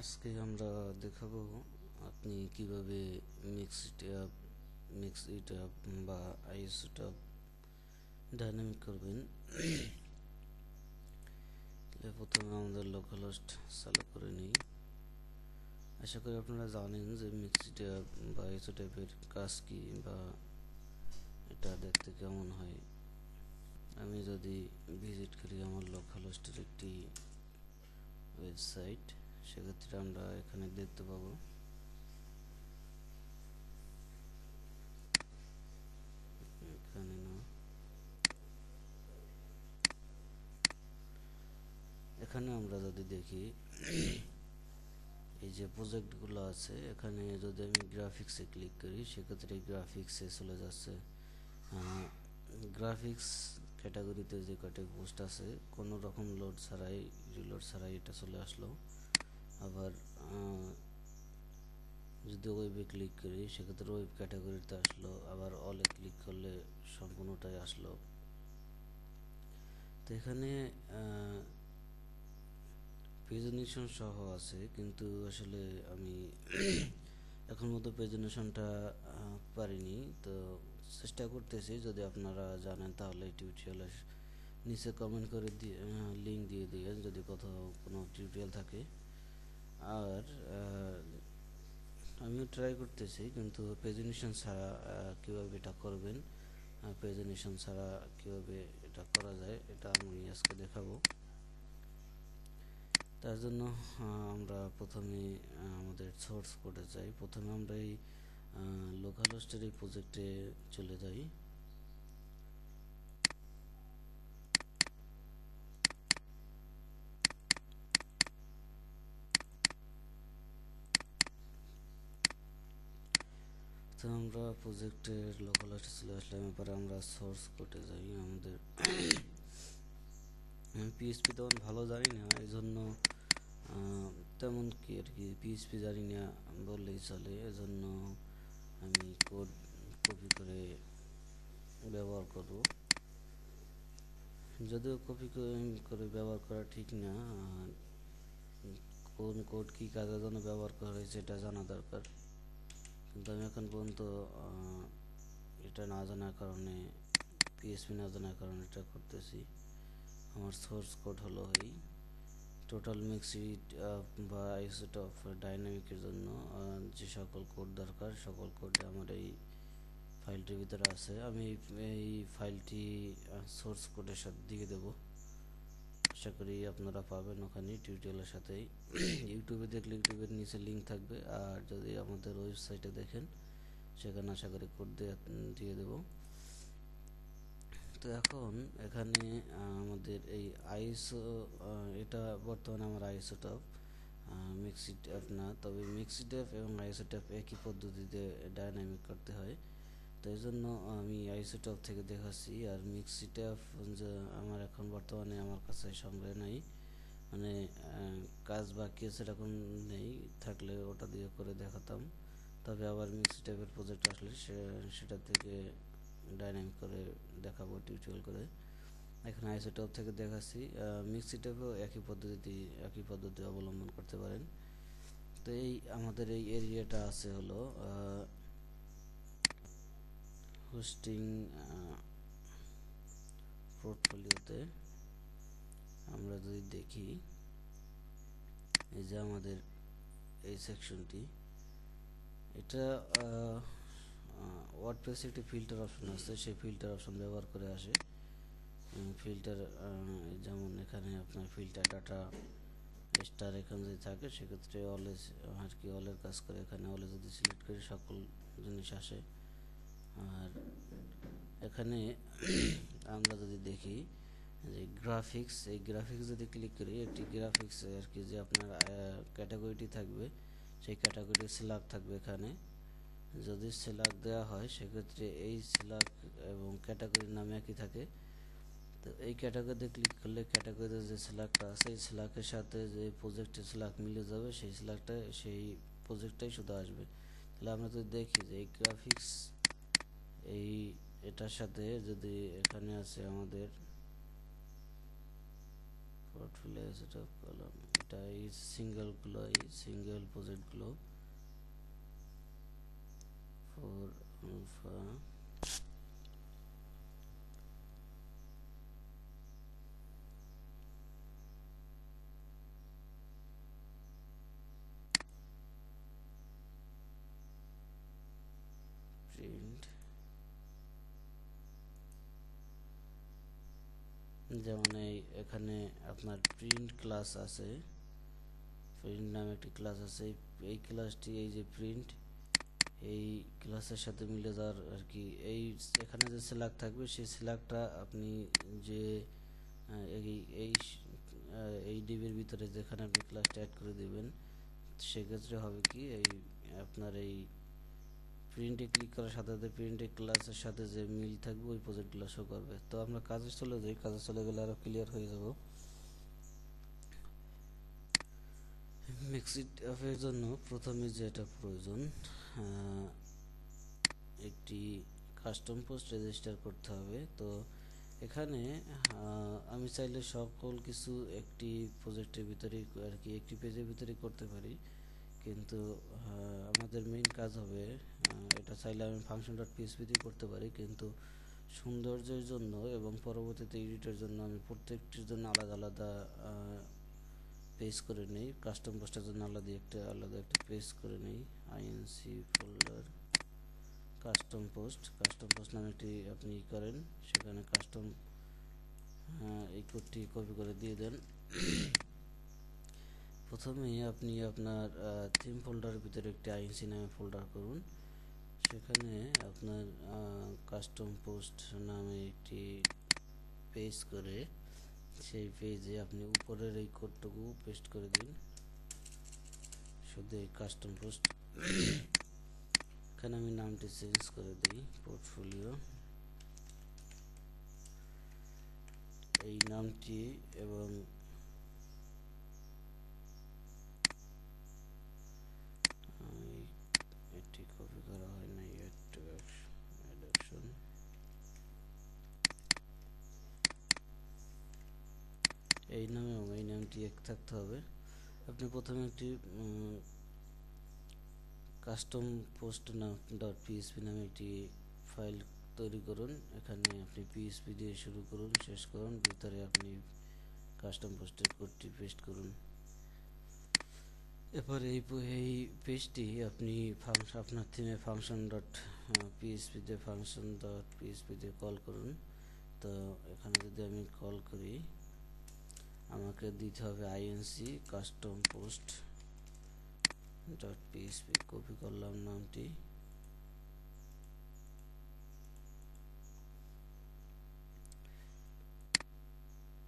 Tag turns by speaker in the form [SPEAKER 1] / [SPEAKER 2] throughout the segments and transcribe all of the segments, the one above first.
[SPEAKER 1] আজকে আমরা দেখাবো আপনি কিভাবে মিক্স ইট আপ বা আইসোটপ ডাইনামিক করবেন। প্রথমে আমাদের লোকাল হোস্ট চালু করে নিই। আশা করি আপনারা জানেন যে মিক্স ইট আপ বা আইসোটপের কাজ কি বা এটা দেখতে কেমন হয়। আমি যদি ভিজিট করি আমার লোকাল হোস্টের একটি ওয়েবসাইট, সেক্ষেত্রে আমরা এখানে দেখতে পাবো এখানে না, এখানে আমরা যদি দেখি এই যে প্রজেক্টগুলো আছে, এখানে যদি আমি গ্রাফিক্সে ক্লিক করি সেক্ষেত্রে গ্রাফিক্সে চলে যাচ্ছে। গ্রাফিক্স ক্যাটাগরিতে যে কয়টি পোস্ট আছে কোনো রকম লোড ছাড়াই, রিলোড ছাড়াই এটা চলে আসলো। আবার যদি ওয়েবে ক্লিক করি সেক্ষেত্রে ওয়েব ক্যাটাগরিতে আসলো, আবার অলে ক্লিক করলে সম্পূর্ণটাই আসলো। তো এখানে প্রেজেন্টেশন সহ আছে, কিন্তু আসলে আমি এখন মতো প্রেজেন্টেশনটা পারিনি, তো চেষ্টা করতেছি। যদি আপনারা জানেন তাহলে টিউটোরিয়ালের নিচে কমেন্ট করে দিয়ে লিঙ্ক দিয়ে দিয়ে যদি কোথাও কোনো টিউটোরিয়াল থাকে। আর আমিও ট্রাই করতেছি, কিন্তু প্রেজেন্টেশন ছাড়া কীভাবে এটা করবেন, প্রেজেন্টেশন ছাড়া কীভাবে এটা করা যায় এটা আমি আজকে দেখাবো। তার জন্য আমরা প্রথমে আমাদের সোর্স কোডে যাই। প্রথমে আমরা এই লোকাল হোস্টের এই প্রজেক্টে চলে যাই। তো আমরা প্রজেক্টের লোকাল হোস্টে চলে আসলাম। এরপরে আমরা সোর্স কোডে যাই। আমাদের আমি পিএইচপি তেমন ভালো জানি না, এই জন্য তেমন কি আর কি পিএইচপি জানি না বললেই চলে। এজন্য আমি কোড কপি করে ব্যবহার করব, যদিও কপি করে ব্যবহার করা ঠিক না। কোন কোড কী কাজের জন্য ব্যবহার করা হয়েছে এটা জানা দরকার, কিন্তু আমি এখন পর্যন্ত এটা না জানার কারণে, পিএইচপি না জানার কারণে এটা করতেছি। আমার সোর্স কোড হলো এই টোটাল মিক্সড বা আইসোটপ ডাইনামিকের জন্য যে সকল কোড দরকার সকল কোড আমার এই ফাইলটির ভিতরে আছে। আমি এই ফাইলটি সোর্স কোডের সাথে দিয়ে দেব। আশা করি আপনারা পাবেন ওখানে টিউটোরিয়ালের সাথেই। ইউটিউবে দেখলে ইউটিউবের নিচে লিঙ্ক থাকবে, আর যদি আমাদের ওয়েবসাইটে দেখেন সেখানে আশা করি কোড দিয়ে দেব। তো এখন এখানে আমাদের এই আইসো, এটা বর্তমানে আমার আইসোটপ, মিক্সড না, তবে মিক্সড এবং আইসোটপ একই পদ্ধতিতে ডায়নামিক করতে হয়। তো এই জন্য আমি আইসোটপ থেকে দেখাচ্ছি। আর মিক্সড যে আমার এখন বর্তমানে আমার কাছে সংগ্রহে নাই, মানে কাজ বাকি আছে এরকম নেই, থাকলে ওটা দিয়ে করে দেখাতাম। তবে আবার মিক্সড প্রজেক্ট আসলে সেটা থেকে ডাইনামিক করে দেখাবো টিউটোরিয়াল করে। এখানে আইসোটপ থেকে দেখাচ্ছি। মিক্সিটেপও একই পদ্ধতি অবলম্বন করতে পারেন। তো এই আমাদের এই এরিয়াটা আছে হলো হোস্টিং পোর্টফোলিওতে। আমরা যদি দেখি এই যে আমাদের এই সেকশনটি, এটা ওয়ার্ডপ্রেসে একটি ফিল্টার অপশন আছে, সেই ফিল্টার অপশন ব্যবহার করে আসে। ফিল্টার যেমন এখানে আপনার ফিল্টার ডাটা স্টার এখানে যদি থাকে সেক্ষেত্রে অলওয়েজ আর কি অলের কাজ করে। এখানে অলে যদি সিলেক্ট করি সকল জিনিস আসে। আর এখানে আমরা যদি দেখি যে গ্রাফিক্স, এই গ্রাফিক্স যদি ক্লিক করি, একটি গ্রাফিক্স আর কি যে আপনার ক্যাটাগরিটি থাকবে সেই ক্যাটাগরি সিলেক্ট থাকবে। এখানে যদি সিলেক্ট দেওয়া হয় সেক্ষেত্রে এই সিলেক্ট এবং ক্যাটাগরির নাম একই থাকে। তো এই ক্যাটাগরিতে ক্লিক করলে ক্যাটাগরিতে যে সিলেক্টটা আছে এই সিলেক্টের সাথে যে প্রজেক্টের সিলেক্ট মিলে যাবে, সেই প্রজেক্টটাই শুধু আসবে। তাহলে আমরা যদি দেখি যে এই গ্রাফিক্স এটার সাথে যদি এখানে আছে আমাদের পোর্টফোলিও সেট আপ করলাম, এটা এই সিঙ্গেলগুলো, এই সিঙ্গেল প্রজেক্টগুলো ফর আলফা প্রিন্ট, যেমন এখানে আপনার প্রিন্ট ক্লাস আছে, প্রিন্ট নামে একটি ক্লাস আছে, এই ক্লাসটি এই যে প্রিন্ট এই ক্লাসের সাথে মিলে যাওয়ার আর কি, এই এখানে যে সিলেক্ট থাকবে সেই সিলেক্টটা আপনি যে এই এই এই ডিবির ভিতরে যেখানে আপনি ক্লাসটা অ্যাড করে দিবেন, সেক্ষেত্রে হবে কি এই আপনার এই প্রিন্টে ক্লিক করার সাথে সাথে প্রিন্টে ক্লাসের সাথে যে মিল থাকবে ওই প্রজেক্টগুলো শো করবে। তো আমরা কাজে চলে যাই, কাজে চলে গেলে আরও ক্লিয়ার হয়ে যাব। মিক্সড অ্যাপের জন্য প্রথমে যেটা প্রয়োজন, একটি কাস্টম পোস্ট রেজিস্টার করতে হবে। তো এখানে আমি চাইলে সকল কিছু একটি প্রজেক্টের ভিতরেই আর কি একটি পেজের ভিতরেই করতে পারি, কিন্তু আমাদের মেইন কাজ হবে, এটা চাইলে আমি ফাংশন ডট পিএইচপিতেই করতে পারি, কিন্তু সৌন্দর্যের জন্য এবং পরবর্তীতে এডিটের জন্য আমি প্রত্যেকটির জন্য আলাদা আলাদা পেজ করে নেই। কাস্টম পোস্টের জন্য আলাদা একটা পেজ করে নেই, আইএনসি ফোল্ডার কাস্টম পোস্ট নামে একটি আপনি করেন, সেখানে কাস্টম এই কোডটি কপি করে দিয়ে দেন। প্রথমে আপনি আপনার থিম ফোল্ডারের ভিতরে একটি আইএনসি নামে ফোল্ডার করুন, সেখানে আপনার কাস্টম পোস্ট নামে একটি পেজ করে সেই পেজে আপনি উপরের এই কোডটুকু পেস্ট করে দিন, শুধু এই কাস্টম পোস্ট। এখানে আমি নামটি চেঞ্জ করে দিই, পোর্টফোলিও এই নামটি, এবং এটি কপি করা হয় না, এই নামে এবং এই নামটি এক থাকতে হবে। আপনি প্রথমে একটি কাস্টম পোস্ট ডট পিএইচপি নামে একটি ফাইল তৈরি করুন, এখানে আপনি পিএইচপি দিয়ে শুরু করুন, শেষ করুন, ভিতরে আপনি কাস্টম পোস্টের কোডটি পেস্ট করুন। এরপর এই পেজটি আপনি আপনার থিমে ফাংশন ডট পিএইচপিতে কল করুন। তো এখানে যদি আমি কল করি, আমাকে দিতে হবে INC custom post dot PHP, copy করলাম নামটি,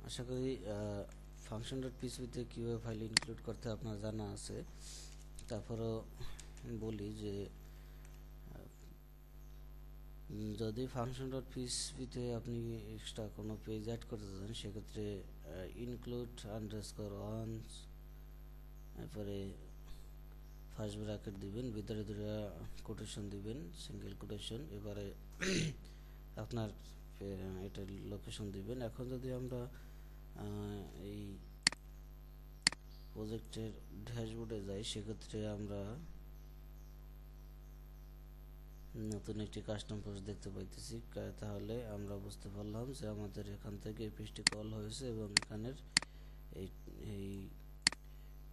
[SPEAKER 1] আশা করি ফাংশন ডট পিএইচপিতে কীভাবে ফাইল ইনক্লুড করতে আপনার জানা আছে। তারপরও বলি যে যদি ফাংশন ডট পিএইচপিতে আপনি এক্সট্রা কোনো পেজ অ্যাড করতে চান, সেক্ষেত্রে ইনক্লুড আন্ডারস্কোর ওয়ানস, তারপরে ফার্স্ট ব্র্যাকেট দিবেন, ভিতরে দুটো কোটেশন দিবেন, সিঙ্গেল কোটেশন, এবারে আপনার এটা লোকেশন দিবেন। এখন যদি আমরা এই প্রজেক্টের ড্যাশবোর্ডে যাই, সেক্ষেত্রে আমরা নতুন একটি কাস্টম পোস্ট দেখতে পাইতেছি, তাহলে আমরা বুঝতে পারলাম যে আমাদের এখান থেকে এই পেজটি কল হয়েছে এবং এখানের এই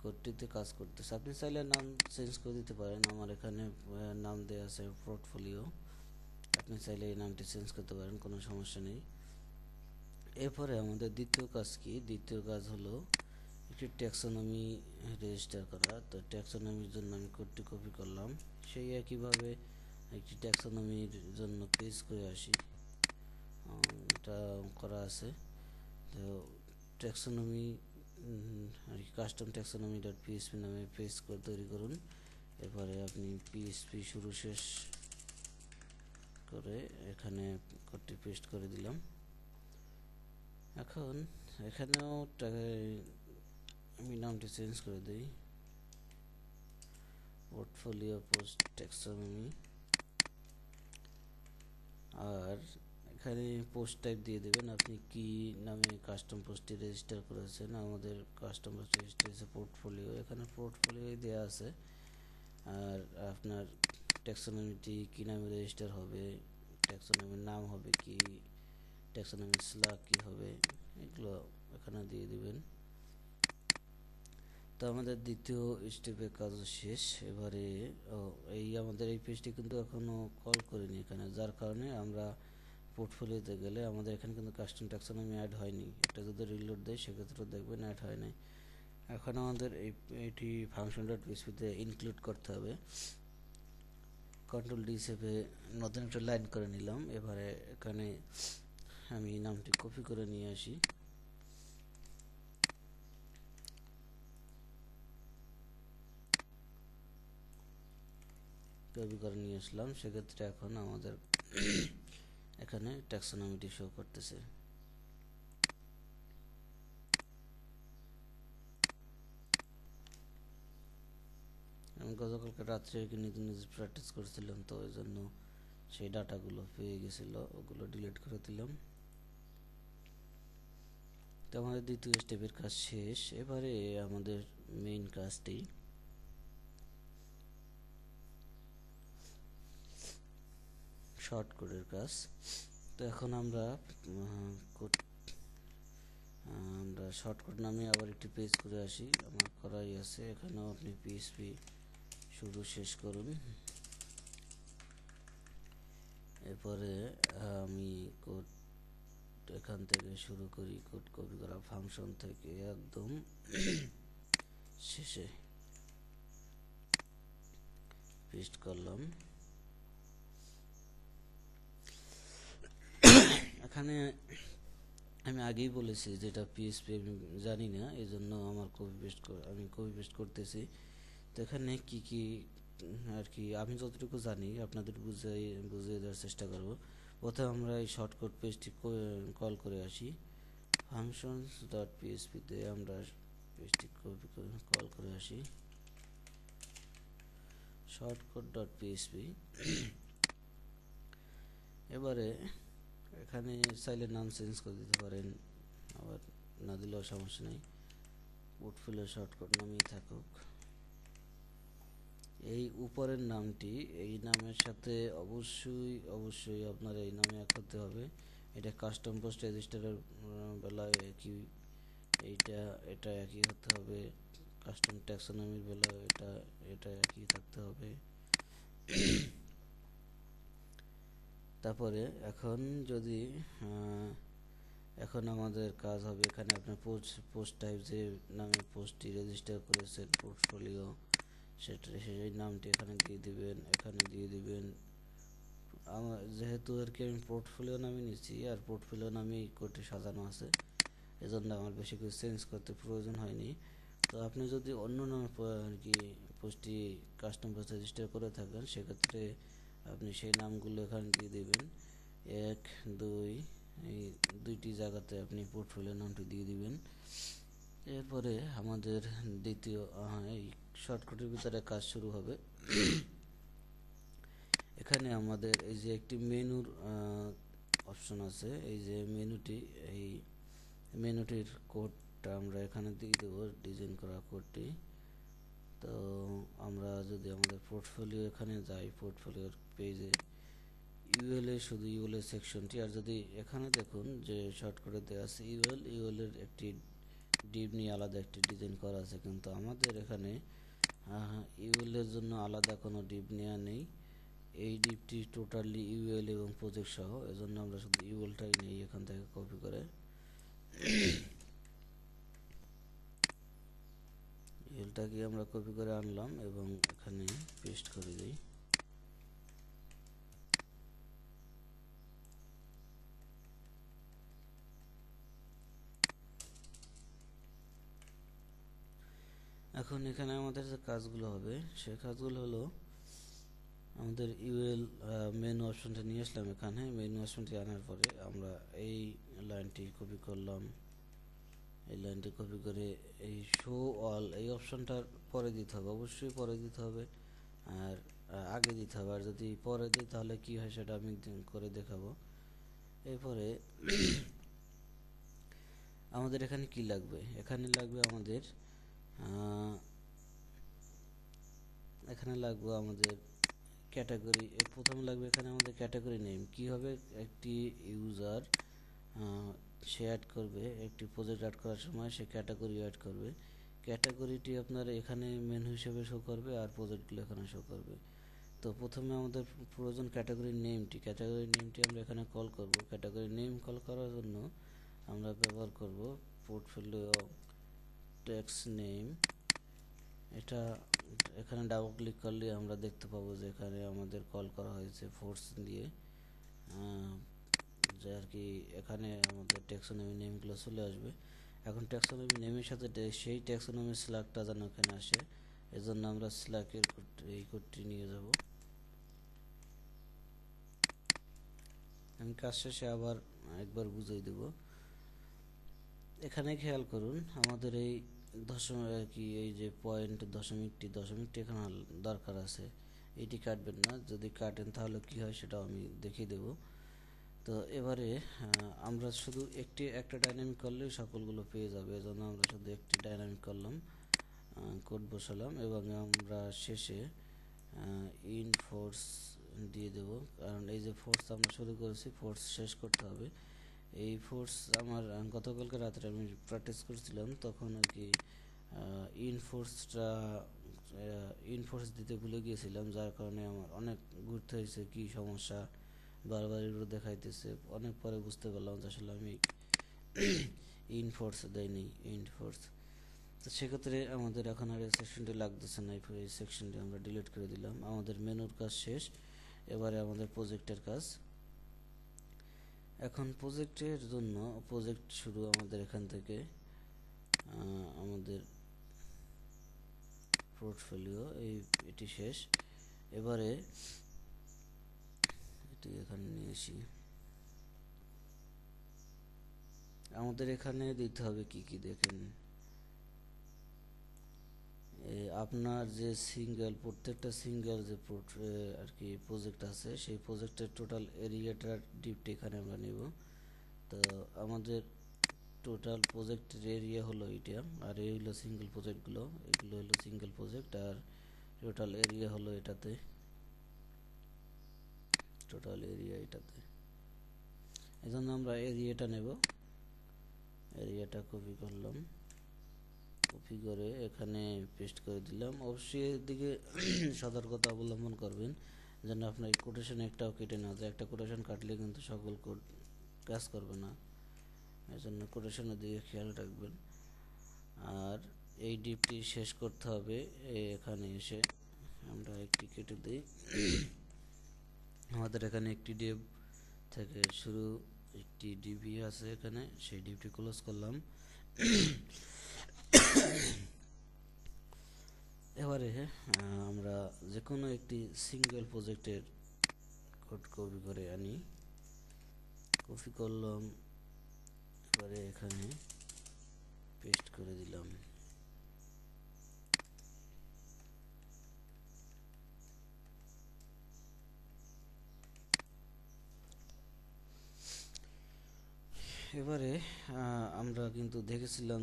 [SPEAKER 1] কোডটিতে কাজ করতেছে। আপনি চাইলে নাম চেঞ্জ করে দিতে পারেন, আমার এখানে নাম দেওয়া আছে পোর্টফোলিও, আপনি চাইলে এই নামটি চেঞ্জ করতে পারেন, কোনো সমস্যা নেই। এরপরে আমাদের দ্বিতীয় কাজ কি? দ্বিতীয় কাজ হলো একটি ট্যাক্সোনমি রেজিস্টার করা। তো ট্যাক্সোনমির জন্য আমি কোডটি কপি করলাম, সেই একইভাবে একটি ট্যাক্সোনমির জন্য পেজ করে আসি, এটা করা আছে। তো ট্যাক্সোনমি আর কি কাস্টম ট্যাক্সোনমি ডট পিএইচপি নামে পেজ করে তৈরি করুন। এরপরে আপনি পিএইচপি শুরু শেষ করে এখানে কোডটি পেস্ট করে দিলাম। এখন এখানেও আমি নামটি চেঞ্জ করে দিই, পোর্টফোলিও পোস্ট ট্যাক্সোনমি। আর এখানে পোস্ট টাইপ দিয়ে দেবেন, আপনি কি নামে কাস্টম পোস্টটি রেজিস্টার করেছেন। আমাদের কাস্টম পোস্ট রেজিস্টার আছে পোর্টফোলিও, এখানে পোর্টফোলিও দেওয়া আছে। আর আপনার ট্যাক্সোনমিটি কি নামে রেজিস্টার হবে, ট্যাক্সোনমির নাম হবে কি, ট্যাক্সোনমির স্ল্যাগ কি হবে, এগুলো এখানে দিয়ে দিবেন। তো আমাদের দ্বিতীয় স্টেপের কাজ শেষ। এবারে আমাদের এই পেজটি কিন্তু এখনও কল করিনি এখানে, যার কারণে আমরা পোর্টফোলিওতে গেলে আমাদের এখানে কিন্তু কাস্টম ট্যাক্সোনমি অ্যাড হয়নি। এটা যদি রিলোড দেয় সেক্ষেত্রে দেখবেন অ্যাড হয় নাই। এখন আমাদের এটি ফাংশন ডট পিএইচপিতে ইনক্লুড করতে হবে। কন্ট্রোল ডি চেপে নতুন একটা লাইন করে নিলাম। এবারে এখানে আমি নামটি কপি করে নিয়ে আসি। কপি করে নিয়ে আসলাম, সেক্ষেত্রে এখন আমাদের এখানে ট্যাক্সোনমিটি শো করতেছে। আমি গতকালকে রাত্রে নিজে নিজে প্র্যাকটিস করছিলাম, তো ওই জন্য সেই ডাটাগুলো পেয়ে গেছিলো, ওগুলো ডিলিট করে দিলাম। তো আমাদের দ্বিতীয় স্টেপের কাজ শেষ। এবারে আমাদের মেইন কাজটি শর্ট কোডের কাজ। তো এখন আমরা শর্ট কোড নামে আবার একটি পেজ করে আসি, আমার করাই আছে। এখানেও আপনি পিএইচপি শুরু শেষ করুন। এরপরে আমি কোড এখান থেকে শুরু করি, কোড কপি করা ফাংশন থেকে একদম শেষে পেস্ট করলাম। এখানে আমি আগেই বলেছি যেটা পিএইচপি আমি জানি না, এই জন্য আমার আমি কপি পেস্ট করতেছি। তো এখানে কি কি আর কি আমি যতটুকু জানি আপনাদের বুঝিয়ে দেওয়ার চেষ্টা করব। প্রথমে আমরা এই শর্টকাট পেজটি কল করে আসি। ফাংশনস ডট পিএইচপিতে আমরা পেজটি কল করে আসি, শর্টকাট ডট পিএইচপি। এবারে এখানে চাইলে নাম চেঞ্জ করে দিতে পারেন, আবার না দিলেও সমস্যা নেই, পোর্টফোলিও শর্টকাট নামেই থাকুক। এই উপরের নামটি এই নামের সাথে অবশ্যই আপনার এই নামে এক হতে হবে। এটা কাস্টম পোস্ট রেজিস্টারের বেলায় একই, এটা একই হতে হবে। কাস্টম ট্যাক্সোনমির বেলায় এটা একই থাকতে হবে। তারপরে এখন আমাদের কাজ হবে এখানে আপনার পোস্ট টাইপ যে নামে পোস্টটি রেজিস্টার করেছেন পোর্টফোলিও, সেই নামটি এখানে দিয়ে দিবেন। যেহেতু আর কি আমি পোর্টফোলিও নামে নিচ্ছি, আর পোর্টফোলিও নামেই কোডটি সাজানো আছে, এজন্য আমার বেশি কিছু চেঞ্জ করতে প্রয়োজন হয়নি। তো আপনি যদি অন্য নামে আর কি পোস্টটি কাস্টম পোস্ট রেজিস্টার করে থাকেন, সেক্ষেত্রে আপনি সেই নামগুলো এখানে দিয়ে দেবেন। 1, 2 এই দুইটি জায়গাতে আপনি পোর্টফোলিও নামটি দিয়ে দিবেন। এরপরে আমাদের দ্বিতীয় এই শর্টকাটের ভিতরে কাজ শুরু হবে। এখানে আমাদের এই যে একটি মেনুর অপশন আছে, এই যে এই মেনুটির কোডটা আমরা এখানে দিয়ে দেবো, ডিজাইন করা কোডটি। তো আমরা যদি আমাদের পোর্টফোলিও এখানে যাই, পোর্টফোলিওর পেজে শুধু ইউএল এর সেকশনটি, আর যদি এখানে দেখুন যে শর্টকাটে দেওয়া আছে ইউএল এর একটি ডিভ নিয়ে আলাদা একটি ডিজাইন করা আছে, কিন্তু আমাদের এখানে ইউএল এর জন্য আলাদা কোনো ডিভ নেওয়া নেই। এই ডিভটি টোটালি ইউএল এবং প্রজেক্ট সহ, এজন্য আমরা শুধু ইউএলটাই নেই এখান থেকে কপি করে। ইউএলটাকে আমরা কপি করে আনলাম এবং এখানে পেস্ট করে দিই। এখন এখানে আমাদের যে কাজগুলো হবে সেই কাজগুলো হলো, আমাদের ইউএল মেনু অপশনটা নিয়ে আসলাম। এখানে মেনু অপশনটি আনার পরে আমরা এই লাইনটি কপি করলাম, এই লাইনটি কপি করে এই শো অল এই অপশনটার পরে দিতে হবে, অবশ্যই পরে দিতে হবে, আর আগে দিতে হবে। আর যদি পরে দিই তাহলে কি হয় সেটা আমি করে দেখাবো। এরপরে আমাদের এখানে কি লাগবে, এখানে লাগবে আমাদের ক্যাটাগরি। প্রথমে লাগবে এখানে আমাদের ক্যাটাগরি নেম। কি হবে, একটি ইউজার সে অ্যাড করবে, একটি প্রজেক্ট অ্যাড করার সময় সে ক্যাটাগরি অ্যাড করবে। ক্যাটাগরিটি আপনার এখানে মেনু হিসেবে শো করবে আর প্রজেক্টগুলো এখানে শো করবে। তো প্রথমে আমাদের প্রয়োজন ক্যাটাগরি নেমটি। ক্যাটাগরি নেমটি আমরা এখানে কল করব। ক্যাটাগরি নেম কল করার জন্য আমরা ব্যবহার করব পোর্টফোলিও টেক্সট নেম। এটা এখানে ডাবল ক্লিক করলে আমরা দেখতে পাবো যে এখানে আমাদের কল করা হয়েছে ফোর্স দিয়ে, যে আর কি এখানে আমাদের ট্যাক্সোনমি নেমগুলো চলে আসবে। এখন ট্যাক্সোনমি নেমের সাথে সেই ট্যাক্সোনমি স্ল্যাগটা যেন এখানে আসে, এজন্য আমরা স্ল্যাগের এই কোডটি নিয়ে যাব। আমি কাজ শেষে আবার একবার বুঝিয়ে দেব। এখানে খেয়াল করুন, আমাদের এই এই যে পয়েন্ট দশমিকটি এখানে দরকার আছে। এটি কাটবেন না, যদি কাটেন তাহলে কি হয় সেটাও আমি দেখিয়ে দেব। তো এবারে আমরা শুধু একটা ডাইনামিক করলে সকলগুলো পেয়ে যাবে, এজন্য আমরা শুধু একটি ডাইনামিক করলাম, কোড বসালাম এবং আমরা শেষে ইন ফোর্স দিয়ে দেব। কারণ এই যে ফোর্স আমরা শুরু করেছি, ফোর্স শেষ করতে হবে। এই ফোর্স আমার গতকালকে রাত্রে আমি প্র্যাকটিস করছিলাম, তখন আর কি ইনফোর্স দিতে ভুলে গিয়েছিলাম, যার কারণে আমার অনেক ঘুরতে হয়েছে, কি সমস্যা বারবার এগুলো দেখাইতেছে। অনেক পরে বুঝতে পারলাম যে আসলে আমি ইনফোর্স দেয়নি, ইনফোর্স। তো সেক্ষেত্রে আমাদের এখন আর এই সেকশনটি লাগতেছে না, এই সেকশনটি আমরা ডিলিট করে দিলাম। আমাদের মেনুর কাজ শেষ, এবারে আমাদের প্রজেক্টের কাজ। এখন প্রজেক্টের জন্য প্রজেক্ট শুরু আমাদের এখান থেকে, আমাদের পোর্টফোলিও এটি শেষ। এবারে এটি এখানে নিয়ে আসি। আমাদের এখানে দিতে হবে কি কি দেখেন, আপনার যে প্রত্যেকটা সিঙ্গেল যে আর কি প্রজেক্ট আছে, সেই প্রজেক্টের টোটাল এরিয়াটার ডিপটি এখানে আমরা নেব। তো আমাদের টোটাল প্রজেক্টের এরিয়া হলো এটা, আর এই হলো সিঙ্গেল প্রজেক্টগুলো, এগুলো হলো সিঙ্গেল প্রজেক্ট, আর টোটাল এরিয়া হলো এটাতে, টোটাল এরিয়া এটাতে। এই জন্য আমরা এরিয়াটা নেব। এরিয়াটা কপি করলাম, কপি করে এখানে পেস্ট করে দিলাম। অবশ্যই এদিকে সতর্কতা অবলম্বন করবেন যেন আপনার কোটেশন একটাও কেটে না যায়। একটা কোটেশন কাটলে কিন্তু সকল কোড কাজ করবে না, এই জন্য কোটেশনের দিকে খেয়াল রাখবেন। আর এই ডিপটি শেষ করতে হবে, এখানে এসে আমরা একটি কেটে দিই। আমাদের এখানে একটি ডিপ থেকে শুরু, একটি ডিবি আছে এখানে, সেই ডিপটি ক্লোজ করলাম। এবারে আমরা যে কোনো একটি সিঙ্গেল প্রজেক্টের কোড কপি করে আনি, কপি করলাম, এবারে এখানে পেস্ট করে দিলাম। এবারে আমরা কিন্তু দেখেছিলাম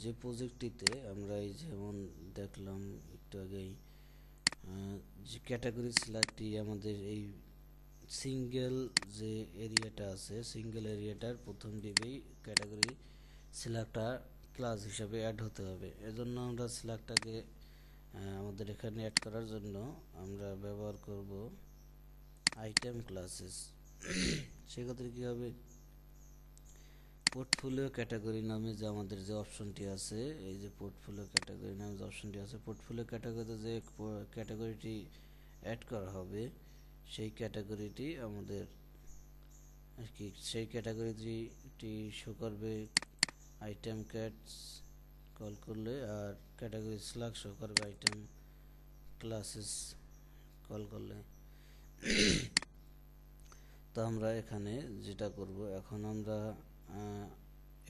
[SPEAKER 1] যে প্রজেক্টটিতে আমরা এই যেমন দেখলাম একটু আগেই, যে ক্যাটাগরি সিলেক্টটি আমাদের এই সিঙ্গেল যে এরিয়াটা আছে, সিঙ্গেল এরিয়াটার প্রথম ডিবেই ক্যাটাগরি সিলেক্টটা ক্লাস হিসাবে অ্যাড হতে হবে। এজন্য আমরা সিলেক্টটাকে আমাদের এখানে অ্যাড করার জন্য আমরা ব্যবহার করব আইটেম ক্লাসেস। সেক্ষেত্রে কী হবে, পোর্টফোলিও ক্যাটাগরি নামে যে আমাদের যে অপশনটি আছে, এই যে পোর্টফোলিও ক্যাটাগরি নামে যে অপশনটি আছে, পোর্টফোলিও ক্যাটাগরিতে যে ক্যাটাগরিটি অ্যাড করা হবে, সেই ক্যাটাগরিটি আমাদের আর কি, সেই ক্যাটাগরিটি শো করবে আইটেম ক্যাটস কল করলে, আর ক্যাটাগরি স্ল্যাগ শো করবে আইটেম ক্লাসেস কল করলে। তো আমরা এখানে যেটা করব, এখন আমরা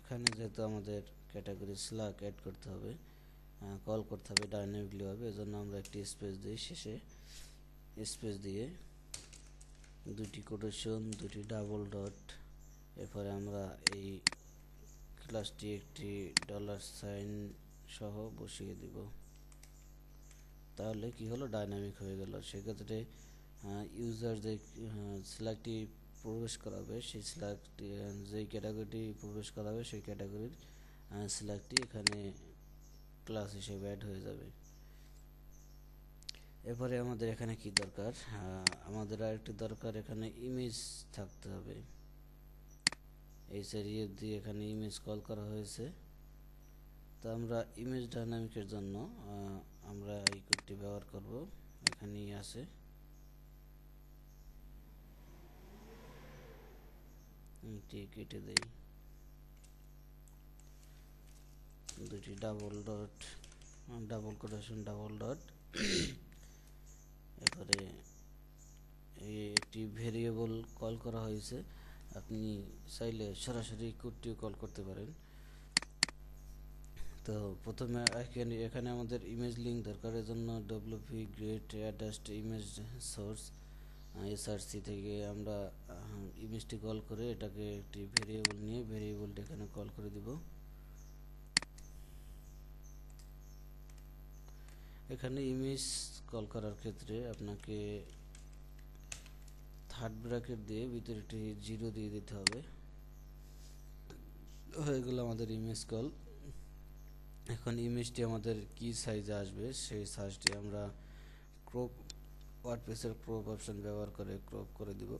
[SPEAKER 1] এখানে যেহেতু আমাদের ক্যাটাগরি স্ল্যাগ অ্যাড করতে হবে, কল করতে হবে ডাইনামিকলি হবে, এজন্য আমরা একটি স্পেস দিই, শেষে স্পেস দিয়ে দুটি কোটেশন, দুটি ডাবল ডট এরপরে আমরা এই ক্লাসটি একটি $সাইন সহ বসিয়ে দিব। তাহলে কি হলো, ডাইনামিক হয়ে গেল। সেক্ষেত্রে ইউজার যে স্ল্যাগটি প্রবেশ করাবে, সেই স্ল্যাগটি যেই ক্যাটাগরিটি প্রবেশ করাবে সেই ক্যাটাগরির স্ল্যাগটি এখানে ক্লাস হিসেবে অ্যাড হয়ে যাবে। এরপরে আমাদের এখানে কি দরকার, আমাদের আরেকটি দরকার, এখানে ইমেজ থাকতে হবে। এই সেরিয়ে দিয়ে এখানে ইমেজ কল করা হয়েছে। তো আমরা ইমেজ ডাইনামিকের জন্য আমরা এই কোডটি ব্যবহার করব। এখানেই আছে, এটি কেটে দেই, দুটি ডাবল কোটেশন ডাবল ডট। এরপরে একটি ভেরিয়েবল কল করা হয়েছে, আপনি চাইলে সরাসরি কোডটিও কল করতে পারেন। তো প্রথমে এখানে আমাদের ইমেজ লিঙ্ক দরকার, এর জন্য wp get attached image source src থেকে আমরা ইমেজটি কল করে এটাকে একটি ভেরিয়েবল নিয়ে ভেরিয়েবলটা এখানে কল করে দিব। এখানে ইমেজ কল করার ক্ষেত্রে আপনাকে থার্ড ব্র্যাকেট দিয়ে ভিতরে একটি 0 দিয়ে দিতে হবে। হয়ে গেল আমাদের ইমেজ কল। এখন ইমেজটি আমাদের কি সাইজে আসবে সেই সাইজটি আমরা ওয়ার্ডপ্রেসের ক্রপ অপশন ব্যবহার করে ক্রপ করে দিব।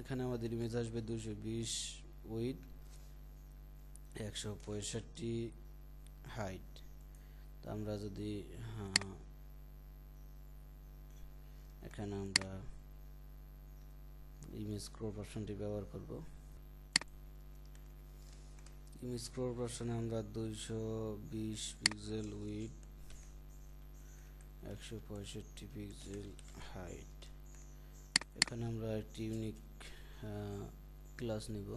[SPEAKER 1] এখানে আমাদের ইমেজ আসবে 220 উইথ, 165 হাইট। তো আমরা যদি এখানে আমরা ইমেজ ক্রপ অপশনটি ব্যবহার করব। ইমেজ ক্রপ অপশনে আমরা 220 পিক্সেল উইথ, 165 পিক্সেল হাইট। এখানে আমরা একটি ইউনিক ক্লাস নিব।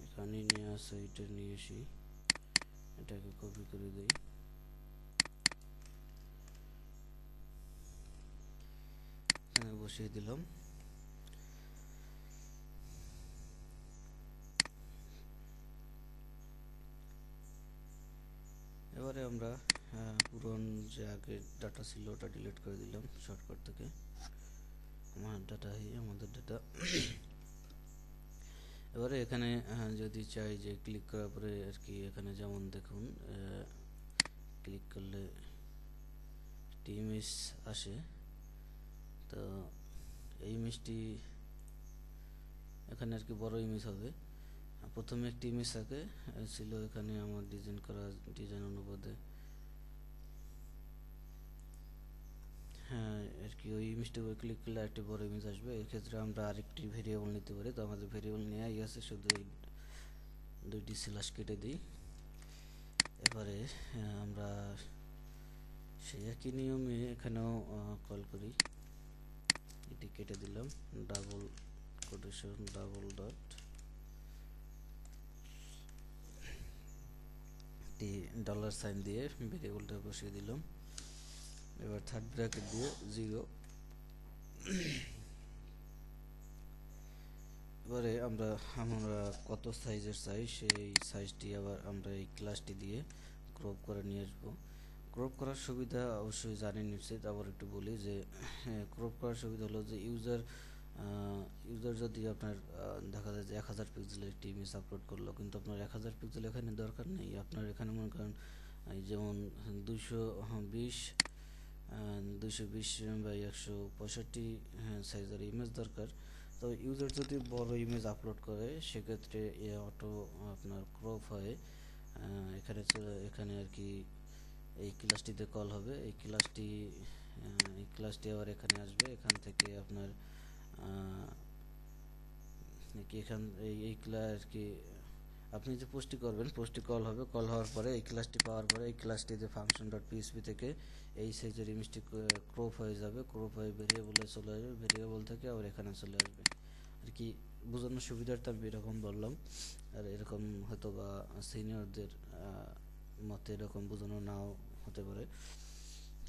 [SPEAKER 1] এখানে নিয়ে আসে, এটা নিয়ে আসি, এটাকে কপি করে দেই। এখানে বসিয়ে দিলাম। এবারে আমরা পুরন যে আগে ডাটা ছিল ওটা ডিলিট করে দিলাম শর্টকাট থেকে। আমাদের ডাটা। এবারে এখানে যদি চাই যে ক্লিক করার পরে আর কি, এখানে যেমন দেখুন ক্লিক করলে একটি ইমেজ আসে। তো এই ইমেজটি এখানে আর কি বড় ইমেজ হবে। প্রথমে একটি ইমেজ থাকে ছিল এখানে আমার ডিজাইন অনুপাতে, আর কি ওই ইমেজটার উপর ক্লিক করলে একটি বড় ইমেজ আসবে। এক্ষেত্রে আমরা আরেকটি ভেরিয়েবল নিতে পারি। তো আমাদের ভেরিয়েবল নেওয়াই আছে, শুধু এই দুইটি স্ল্যাশ কেটে দিই। এবারে আমরা সেই একই নিয়মে এখানেও কল করি, এটি কেটে দিলাম, ডাবল কোটেশন ডাবল ডট, $সাইন দিয়ে ভেরিয়েবলটা বসিয়ে দিলাম। এবার থার্ড ব্র্যাকেট দিয়ে 0। এবারে আমরা কত সাইজের চাই সেই সাইজটি আবার আমরা এই ক্লাসটি দিয়ে ক্রপ করে নিয়ে আসবো। ক্রপ করার সুবিধা অবশ্যই জানেন নিশ্চিত, আবার একটু বলি যে ক্রপ করার সুবিধা হলো যে ইউজার যদি আপনার দেখা যায় যে 1000 পিক্সেলের একটি ইমেজ আপলোড করলো, কিন্তু আপনার 1000 পিক্সেল এখানে দরকার নেই। আপনার এখানে মনে করেন যেমন 220 বাই 165 সাইজের ইমেজ দরকার। তো ইউজার যদি বড় ইমেজ আপলোড করে সেক্ষেত্রে অটো আপনার ক্রপ হয়ে এখানে আর কি এই ক্লাসটিতে কল হবে। এই ক্লাসটি আবার এখানে আসবে। এখান থেকে আপনার এই ক্লাস আর কি আপনি যে পোস্টটি করবেন, পোস্টটি কল হবে। কল হওয়ার পরে এই ক্লাসটি পাওয়ার পরে এই ক্লাসটিতে ফাংশন ডট পিএসপি থেকে এই সাইজের ইমেজটি ক্রপ হয়ে যাবে, ক্রপ হয়ে ভেরিয়েবলে চলে আসবে, ভেরিয়েবল থেকে আবার এখানে চলে আসবে আর কি। বোঝানোর সুবিধার্থে আমি এরকম বললাম, আর এরকম হয়তো বা সিনিয়রদের মতে এরকম বোঝানো নাও হতে পারে।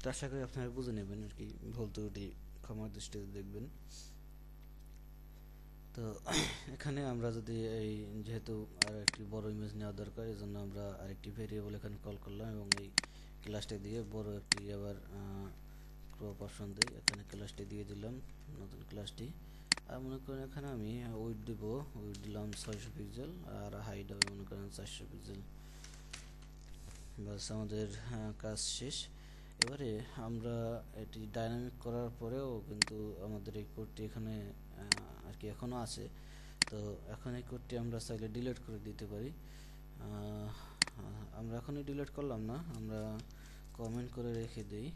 [SPEAKER 1] তো আশা করি আপনারা বুঝে নেবেন আর কি, ভুল ত্রুটি ক্ষমার দৃষ্টিতে দেখবেন। তো এখানে আমরা যদি এই যেহেতু আর একটি বড় ইমেজ নেওয়া দরকার, এই জন্য আমরা আরেকটি ভেরিয়েবল এখানে কল করলাম এবং এই ক্লাসটি দিয়ে বড় একটি আবার ক্রপ অপশন দিই, এখানে ক্লাসটি দিয়ে দিলাম, নতুন ক্লাসটি। আর মনে করেন এখানে আমি উইড দিব, উইড দিলাম 600 পিক্সেল, আর হাইট হবে মনে করেন 400 পিক্সেল। বাস আমাদের কাজ শেষ। এবারে আমরা এটি ডাইনামিক করার পরেও কিন্তু আমাদের এই কোডটি এখানে আর কি এখনও আছে। তো এখন এই কোডটি আমরা চাইলে ডিলিট করে দিতে পারি। আমরা এখনই ডিলিট করলাম না, আমরা কমেন্ট করে রেখে দিই,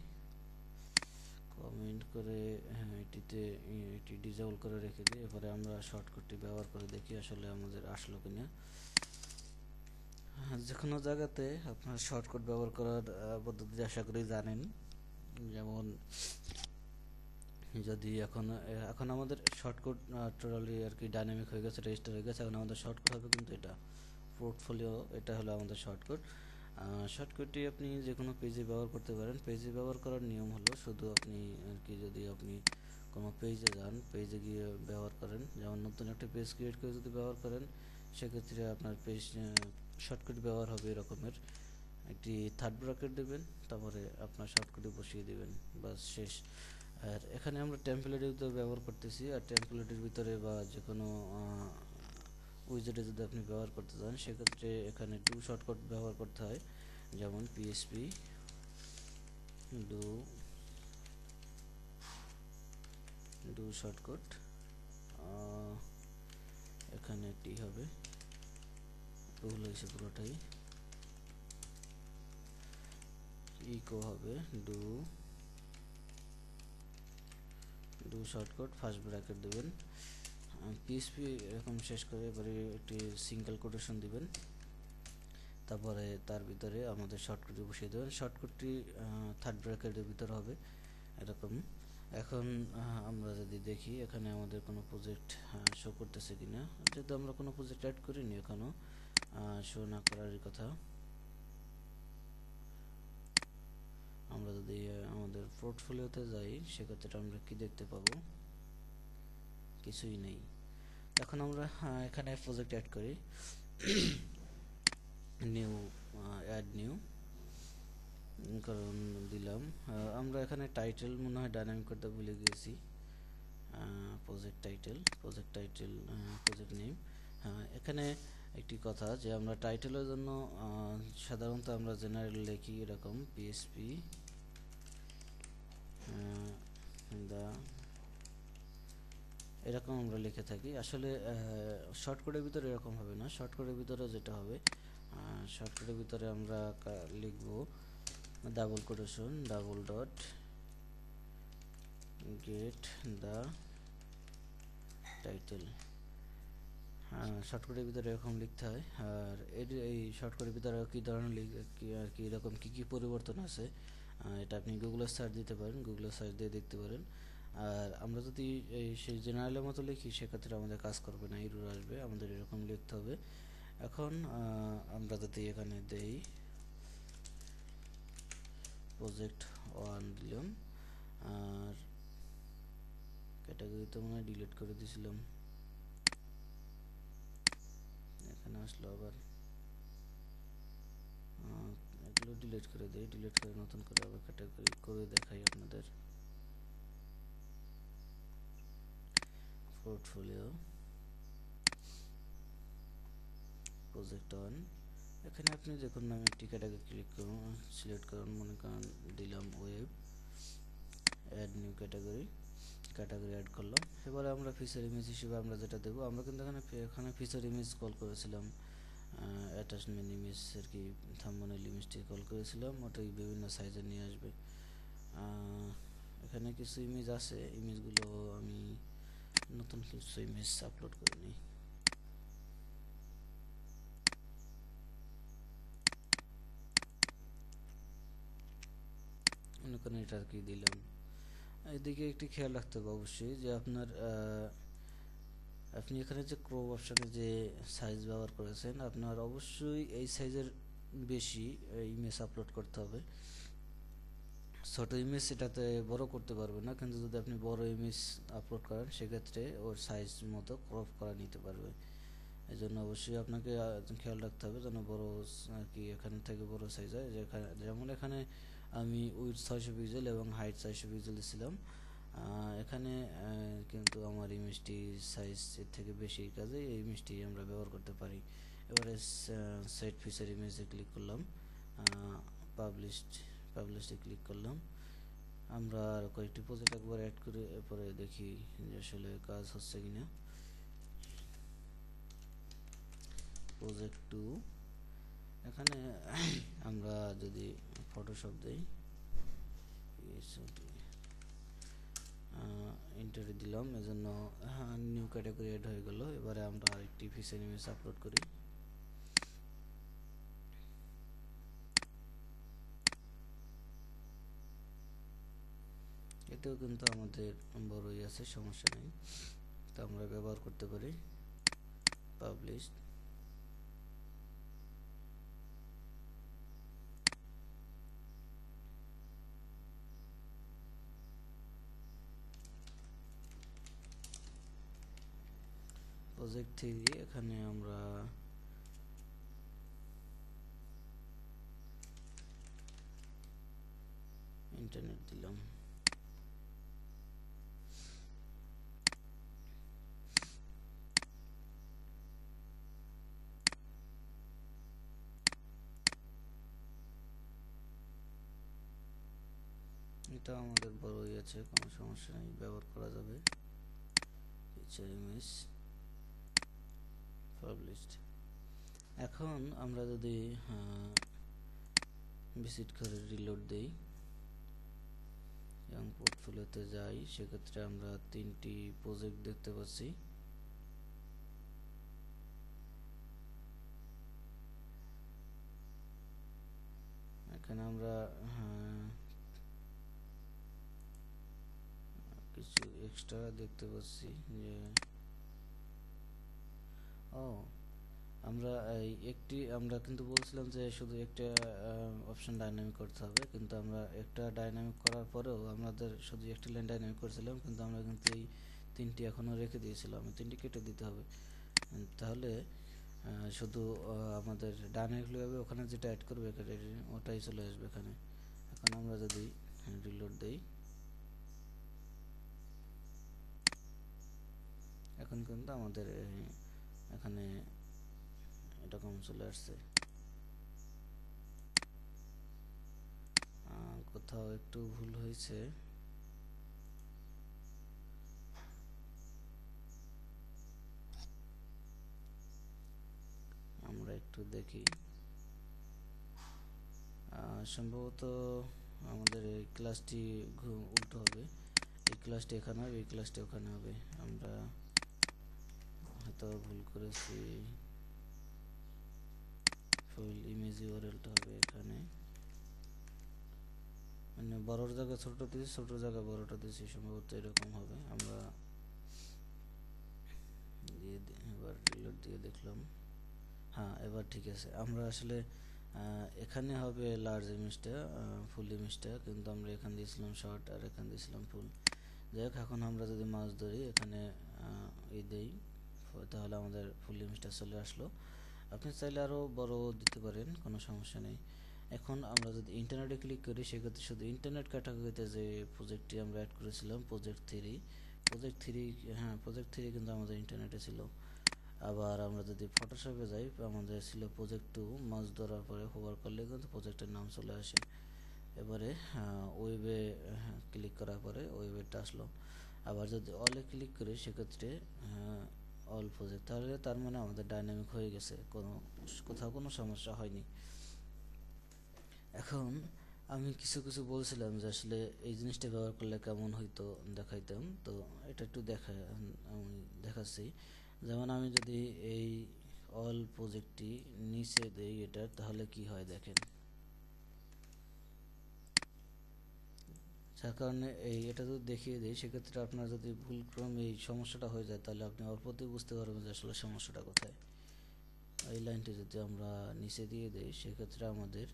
[SPEAKER 1] কমেন্ট করে এটি ডিসেবল করে রেখে দিই। এবারে আমরা শর্টকাটটি ব্যবহার করে দেখি আসলে আমাদের আসলো কিনা। যে কোনো জায়গাতে আপনার শর্টকাট ব্যবহার করার পদ্ধতি আশা করি জানেন। যেমন যদি এখন আমাদের শর্টকাট টোটালি আর কি ডাইনামিক হয়ে গেছে, রেজিস্টার হয়ে গেছে। এখন আমাদের শর্টকাট হবে কিন্তু এটা পোর্টফোলিও, এটা হলো আমাদের শর্টকাট। শর্টকাটটি আপনি যে কোনো পেজে ব্যবহার করতে পারেন। পেজে ব্যবহার করার নিয়ম হলো শুধু আপনি আর কি যদি আপনি কোনো পেজে যান, পেজে গিয়ে ব্যবহার করেন, যেমন নতুন একটা পেজ ক্রিয়েট করে যদি ব্যবহার করেন, সেক্ষেত্রে আপনার পেজ শর্টকাট ব্যবহার হবে এরকমের একটি থার্ড ব্র্যাকেট দেবেন, তারপরে আপনার শর্টকাটে বসিয়ে দেবেন, বাস শেষ। আর এখানে আমরা টেমপ্লেটের ভিতরে ব্যবহার করতেছি, আর টেমপ্লেটের ভিতরে বা যে কোনো উইজেটে যদি আপনি ব্যবহার করতে চান, সেক্ষেত্রে এখানে ডু শর্টকাট ব্যবহার করতে হয়। যেমন পিএসপি ডু শর্টকাট, এখানে একটি হবে ভুল হয়েছে পুরোটাই, ইকো হবে ডু শর্টকাট ফার্স্ট ব্র্যাকেট দেবেন, পিএসপি এরকম শেষ করে এবারে একটি সিঙ্গেল কোটেশন দিবেন, তারপরে তার ভিতরে আমাদের শর্টকাটটি বসিয়ে দেবেন। শর্টকাটটি থার্ড ব্র্যাকেটের ভিতরে হবে এরকম। এখন আমরা যদি দেখি এখানে আমাদের কোনো প্রজেক্ট শো করতেছে কিনা, যেহেতু আমরা কোনো প্রজেক্ট অ্যাড করিনি এখনও, শো না করারই কথা। আমরা যদি আমাদের পোর্টফোলিওতে যাই, সেক্ষেত্রে আমরা কি দেখতে পাবো, কিছুই নেই। এখন আমরা এখানে প্রজেক্ট অ্যাড করি, নিউ অ্যাড নিউ কারণ দিলাম। আমরা এখানে টাইটেল মনে হয় ডাইনামিক করতে ভুলে গিয়েছি, প্রজেক্ট টাইটেল প্রজেক্ট নেম। এখানে একটি কথা যে আমরা টাইটেলের জন্য সাধারণত আমরা জেনারেল লিখি এরকম পিএসপি এরকম আমরা লিখে থাকি। আসলে শর্টকাটের ভিতরে এরকম হবে না, শর্টকাটের ভিতরে যেটা হবে, শর্টকাটের ভিতরে আমরা লিখব double quotation double dot get the title. শর্টকাটের ভিতরে এরকম লিখতে হয়। আর এই শর্টকাটের ভিতরে কী ধরনের আর কি এরকম কী পরিবর্তন আছে, এটা আপনি গুগলে সার্চ দিতে পারেন, গুগলে সার্চ দিয়ে দেখতে পারেন। আর আমরা যদি সেই জেনারেলের মতো লিখি, সেক্ষেত্রে আমাদের কাজ করবে না, এরর আসবে, আমাদের এরকম লিখতে হবে। এখন আমরা যদি এখানে দেই প্রজেক্ট 1 দিলাম, আর ক্যাটাগরি তো মনে হয় ডিলিট করে দিয়েছিলাম, এখানে আসলো আবার, এগুলো ডিলিট করে দিই, ডিলিট করে নতুন করে আবার ক্যাটাগরি করে দেখাই আপনাদের। পোর্টফোলিও প্রজেক্ট 1, এখানে আপনি যে কোনো নামে একটি ক্যাটাগরি ক্লিক করুন, সিলেক্ট করুন, মনে করেন দিলাম web, add new category add করলাম। এবারে আমরা ফিচার ইমেজ হিসেবে আমরা যেটা দেবো, আমরা কিন্তু এখানে ফিচার ইমেজ কল করেছিলাম, অ্যাটাচমেন্ট ইমেজ আর কি, থাম্বনেল ইমেজটি কল করেছিলাম, ওটাই বিভিন্ন সাইজে নিয়ে আসবে। এখানে কিছু ইমেজ আছে, ইমেজগুলো আমি নতুন কিছু ইমেজ আপলোড করে নিই। মনে করেন এটা আর কি দিলাম। এদিকে একটি খেয়াল রাখতে হবে অবশ্যই, যে আপনার আপনি এখানে যে ক্রপ অপশানে যে সাইজ ব্যবহার করেছেন, আপনার অবশ্যই এই সাইজের বেশি ইমেজ আপলোড করতে হবে। ছোট ইমেজ এটাতে বড় করতে পারবে না, কিন্তু যদি আপনি বড় ইমেজ আপলোড করেন সেক্ষেত্রে ওর সাইজ মতো ক্রপ করা নিতে পারবে। এই জন্য অবশ্যই আপনাকে খেয়াল রাখতে হবে যেন বড় আর কি এখান থেকে বড় সাইজ হয়। যেমন এখানে আমি উইডথ 600 পিক্সেল এবং হাইট 400 পিক্সেল দিয়েছিলাম। এখানে কিন্তু আমার ইমেজটি সাইজ এর থেকে বেশি, কাজে এই ইমেজটি আমরা ব্যবহার করতে পারি। এবারে সেট ফিচার ইমেজে ক্লিক করলাম, পাবলিশে ক্লিক করলাম। আমরা আর কয়েকটি প্রজেক্ট একবার অ্যাড করে এরপরে দেখি যে আসলে কাজ হচ্ছে কিনা। প্রজেক্ট 2, এখানে আমরা যদি ফটোশপ দেই, এন্টার দিলাম, এজন্য নিউ ক্যাটাগরি অ্যাড হয়ে গেল। এবারে আমরা আরেকটি ফিচার ইমেজ আপলোড করি। এতেও কিন্তু আমাদের বড়ই আছে, সমস্যা নেই, তো আমরা ব্যবহার করতে পারি। পাবলিশ, প্রজেক্ট 3, এখানে আমরা ইন্টারনেট দিলাম। এটা আমাদের বড়ই আছে, কোনো সমস্যা নেই, ব্যবহার করা যাবে। Picture image published. এখন আমরা যদি ভিজিট করে রিলোড দেই এবং পোর্টফোলিওতে যাই, সেক্ষেত্রে আমরা 3টি প্রজেক্ট দেখতে পাচ্ছি। এখানে আমরা কিছু এক্সট্রা দেখতে পাচ্ছি যে আমরা কিন্তু বলছিলাম যে শুধু একটা অপশন ডাইনামিক করতে হবে, কিন্তু আমরা একটা ডাইনামিক করার পরেও আমাদের শুধু একটি লাইন ডাইনামিক করেছিলাম, কিন্তু আমরা কিন্তু এই 3টি এখনো রেখে দিয়েছিলাম, 3টি কেটে দিতে হবে। তাহলে শুধু আমাদের ডাইনামিকভাবে ওখানে যেটা অ্যাড করবে ওটাই চলে আসবে এখানে। এখন আমরা যদি রিলোড দেই, এখন কিন্তু আমাদের এখানে এরকম চলে আসছে। কোথাও একটু ভুল হয়েছে, আমরা একটু দেখি। সম্ভবত আমাদের এই ক্লাসটি উল্টো হবে, এই ক্লাসটি এখানে হবে, এই ক্লাসটি ওখানে হবে। আমরা হয়তো ভুল করেছি, ফাইল ইমেজ ইউআরএলটা হবে এখানে, মানে বড়র জায়গায় ছোট দিয়েছি, ছোট জায়গায় বড়টা দিয়েছি, সম্ভবত এরকম হবে। আমরা এবার রিলোড দিয়ে দেখলাম, হ্যাঁ এবার ঠিক আছে। আমরা আসলে এখানে হবে লার্জ ইমেজটা, ফুল ইমেজটা, কিন্তু আমরা এখানে দিয়েছিলাম শর্ট আর এখানে দিয়েছিলাম ফুল। যাই হোক, এখন আমরা যদি মাউস ধরি এখানে দেই, তাহলে আমাদের ফুল ইমেজটা চলে আসলো। আপনি চাইলে আরও বড় দিতে পারেন, কোনো সমস্যা নেই। এখন আমরা যদি ইন্টারনেটে ক্লিক করি, সেক্ষেত্রে শুধু ইন্টারনেট ক্যাটাগরিতে যে প্রজেক্টটি আমরা অ্যাড করেছিলাম প্রজেক্ট 3 কিন্তু আমাদের ইন্টারনেটে ছিল। আবার আমরা যদি ফটোশপে যাই, আমাদের ছিল প্রজেক্ট 2, মাউস ধরার পরে হোভার করলে কিন্তু প্রজেক্টের নাম চলে আসে। এবারে ওয়েবে ক্লিক করার পরে ওয়েবেটা আসলো। আবার যদি অলে ক্লিক করি, সেক্ষেত্রে অল প্রজেক্ট, তাহলে তার মানে আমাদের ডাইনামিক হয়ে গেছে, কোথাও কোনো সমস্যা হয়নি। এখন আমি কিছু বলছিলাম যে আসলে এই জিনিসটা ব্যবহার করলে কেমন হইতো দেখাইতাম, তো এটা একটু আমি দেখাচ্ছি। যেমন আমি যদি এই অল প্রজেক্টটি নিচে দেই এটার, তাহলে কি হয় দেখেন। যার কারণে এটা যদি দেখিয়ে দিই, সেক্ষেত্রে আপনার যদি ভুলক্রমে এই সমস্যাটা হয়ে যায়, তাহলে আপনি অল্পতেই বুঝতে পারবেন যে আসলে সমস্যাটা কোথায়। এই লাইনটি যদি আমরা নিচে দিয়ে দিই, সেক্ষেত্রে আমাদের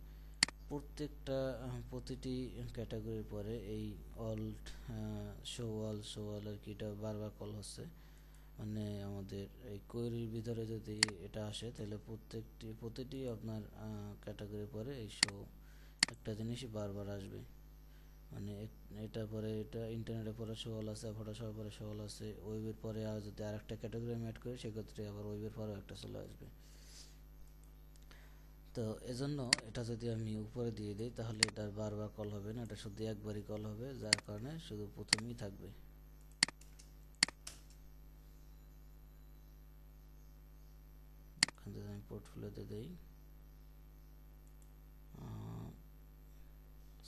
[SPEAKER 1] প্রতিটি ক্যাটাগরির পরে এই অল্ট শো অল আর কি, এটা বারবার কল হচ্ছে। মানে আমাদের এই কোয়েরির ভিতরে যদি এটা আসে, তাহলে প্রতিটি আপনার ক্যাটাগরির পরে এই শো একটা জিনিসই বারবার আসবে। মানে এটার পরে এটা ইন্টারনেটের পরে শো অল আছে, ফটোশপের পরে শো অল আছে, ওয়েবের পরে আর যদি আরেকটা ক্যাটাগরি আমি অ্যাড করি, সেক্ষেত্রে আবার ওয়েবের পরেও একটা চলে আসবে। তো এজন্য এটা যদি আমি উপরে দিয়ে দিই, তাহলে এটা বারবার কল হবে না, এটা শুধু একবারই কল হবে, যার কারণে শুধু প্রথমেই থাকবে। এখান থেকে আমি পোর্টফোলিওতে দিই,